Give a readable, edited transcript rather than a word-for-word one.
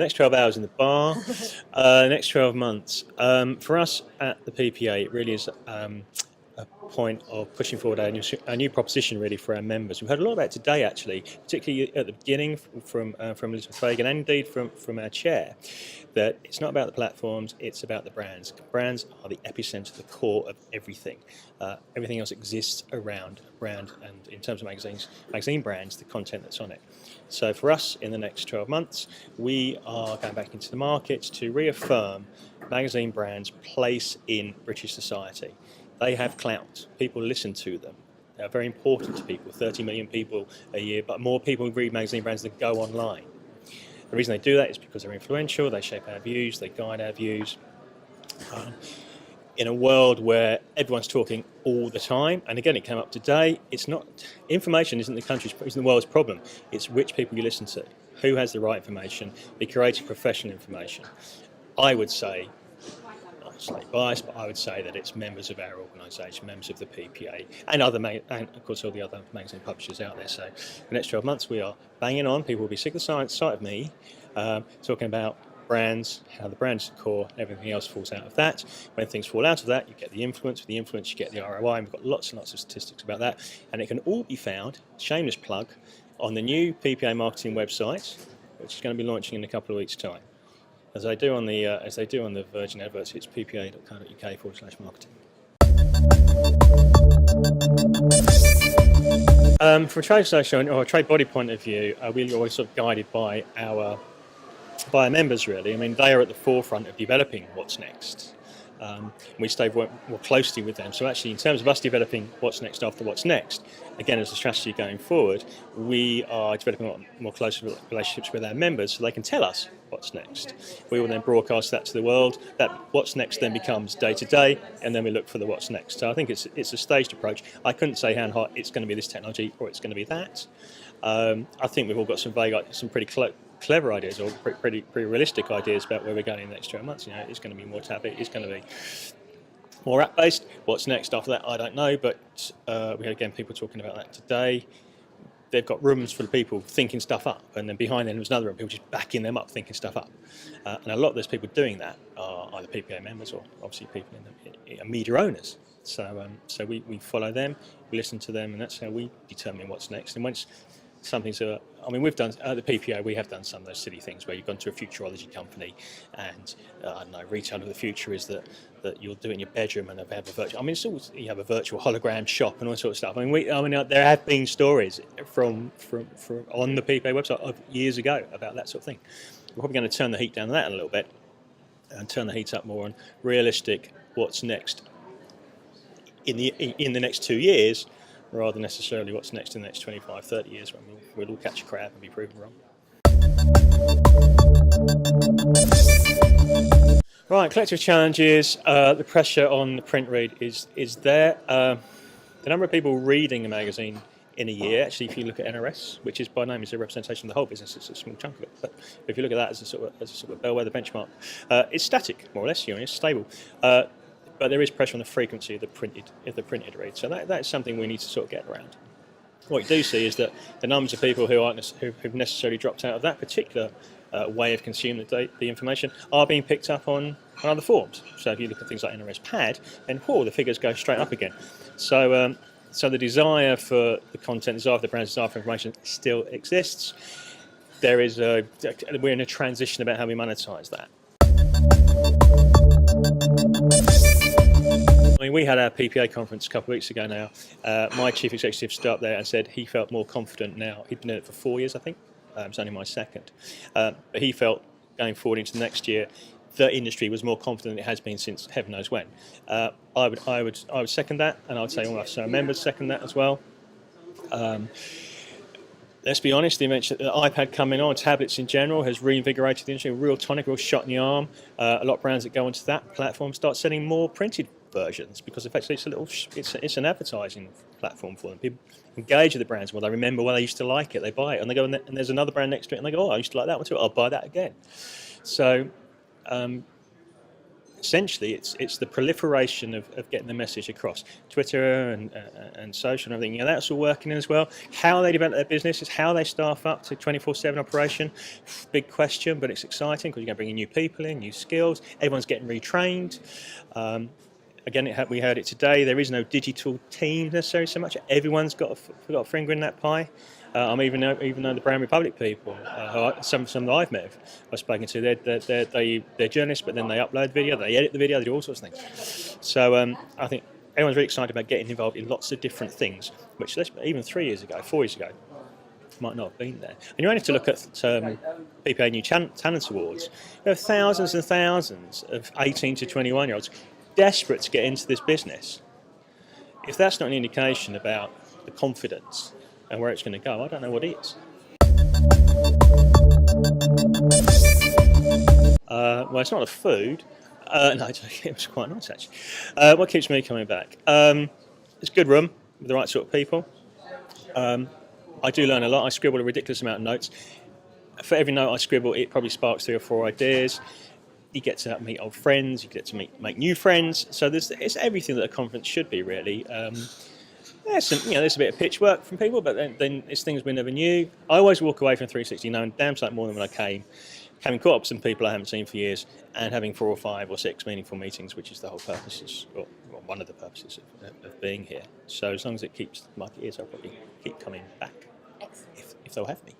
next 12 hours in the bar, next 12 months. For us at the PPA, it really is a point of pushing forward a new proposition really for our members. We've heard a lot about it today, actually, particularly at the beginning from Elizabeth Fagan and indeed from our chair, that it's not about the platforms, it's about the brands. Brands are the epicenter, the core of everything. Everything else exists around a brand, and in terms of magazine brands, the content that's on it. So for us, in the next 12 months, we are going back into the market to reaffirm magazine brands' place in British society. They have clout. People listen to them. They're very important to people. 30 million people a year, but more people read magazine brands than go online. The reason they do that is because they're influential, they shape our views, they guide our views. In a world where everyone's talking all the time, and again, it came up today, it's not, information isn't the world's problem. It's which people you listen to, who has the right information, the curated professional information. I would say, not slightly biased, but I would say that it's members of our organisation, members of the PPA, and and of course all the other magazine publishers out there. So for the next 12 months, we are banging on. People will be sick of the sight of me talking about brands, how the brand's the core, everything else falls out of that. When things fall out of that, you get the influence. With the influence, you get the ROI, and we've got lots and lots of statistics about that. And it can all be found, shameless plug, on the new PPA marketing website, which is going to be launching in a couple of weeks' time. As they do on the Virgin adverts, it's ppa.co.uk/marketing. From a trade association or a trade body point of view, we're always sort of guided by our members, really. I mean, they are at the forefront of developing what's next. We stay more closely with them. So actually, in terms of us developing what's next after what's next, again, as a strategy going forward, we are developing more close relationships with our members so they can tell us what's next. We will then broadcast that to the world. That what's next then becomes day to day, and then we look for the what's next. So I think it's a staged approach. I couldn't say hand hot it's going to be this technology or it's going to be that. I think we've all got some pretty clever ideas or pretty realistic ideas about where we're going in the next 12 months. You know, it's going to be more tablet, it's going to be more app-based. What's next after that, I don't know, but we had again people talking about that today. They've got rooms full of people thinking stuff up, and then behind them there's another room, people just backing them up, thinking stuff up. And a lot of those people doing that are either PPA members or obviously people in media owners. So we follow them, we listen to them, and that's how we determine what's next. And once something's we've done at the PPA, we have done some of those silly things where you've gone to a futurology company and I don't know, retail of the future is that you'll do it in your bedroom and have a virtual. I mean, it's always, you have a virtual hologram shop and all sorts of stuff. I mean, there have been stories from on the PPA website of years ago about that sort of thing. We're probably going to turn the heat down on that a little bit and turn the heat up more on realistic what's next in the next 2 years, rather than necessarily what's next in the next 25, 30 years when we'll all catch a crab and be proven wrong. Right, collective challenges. The pressure on the print read is there. The number of people reading a magazine in a year, actually, if you look at NRS, which is by no means a representation of the whole business, it's a small chunk of it. But if you look at that as a sort of bellwether benchmark, it's static, more or less. It's stable. But there is pressure on the frequency of the printed read. So that's something we need to sort of get around. What you do see is that the numbers of people who've necessarily dropped out of that particular way of consuming the information are being picked up on other forms. So if you look at things like NRS Pad, then the figures go straight up again. So the desire for the content, desire for the brand's desire for information still exists. We're in a transition about how we monetize that. I mean, we had our PPA conference a couple of weeks ago now. My chief executive stood up there and said he felt more confident now. He'd been doing it for 4 years, I think. It's only my second. But he felt going forward into next year, the industry was more confident than it has been since heaven knows when. I would second that, and I would say all our members second that as well. Let's be honest, the iPad coming on, tablets in general, has reinvigorated the industry, a real tonic, real shot in the arm. A lot of brands that go onto that platform start selling more printed versions because effectively it's an advertising platform for them. People engage with the brands more, they remember when they used to like it, they buy it, and they go and there's another brand next to it, and they go, I used to like that one too, I'll buy that again. So essentially it's the proliferation of getting the message across. Twitter and social and everything, that's all working as well. How they develop their businesses, how they staff up to 24/7 operation, big question, but it's exciting because you're going to bring new people in, new skills. Everyone's getting retrained. Again, we heard it today. There is no digital team necessarily so much. Everyone's got a finger in that pie. Even though the Brown Republic people, some that I've met, I've spoken to, they're journalists, but then they upload video, they edit the video, they do all sorts of things. So I think everyone's really excited about getting involved in lots of different things, which even 4 years ago, might not have been there. And you only have to look at PPA New Talent Awards. There are thousands and thousands of 18 to 21-year-olds desperate to get into this business. If that's not an indication about the confidence and where it's going to go, I don't know what is. Well, it's not a food. No, it was quite nice actually. What keeps me coming back? It's a good room with the right sort of people. I do learn a lot. I scribble a ridiculous amount of notes. For every note I scribble, it probably sparks 3 or 4 ideas. You get to meet old friends, you get to make new friends. So it's everything that a conference should be, really. There's a bit of pitch work from people, but then it's things we never knew. I always walk away from 360 knowing damn sight more than when I came, having caught up with some people I haven't seen for years, and having 4 or 5 or 6 meaningful meetings, which is the whole purpose, or one of the purposes of being here. So as long as it keeps the market ears, I'll probably keep coming back. Excellent. If they'll have me.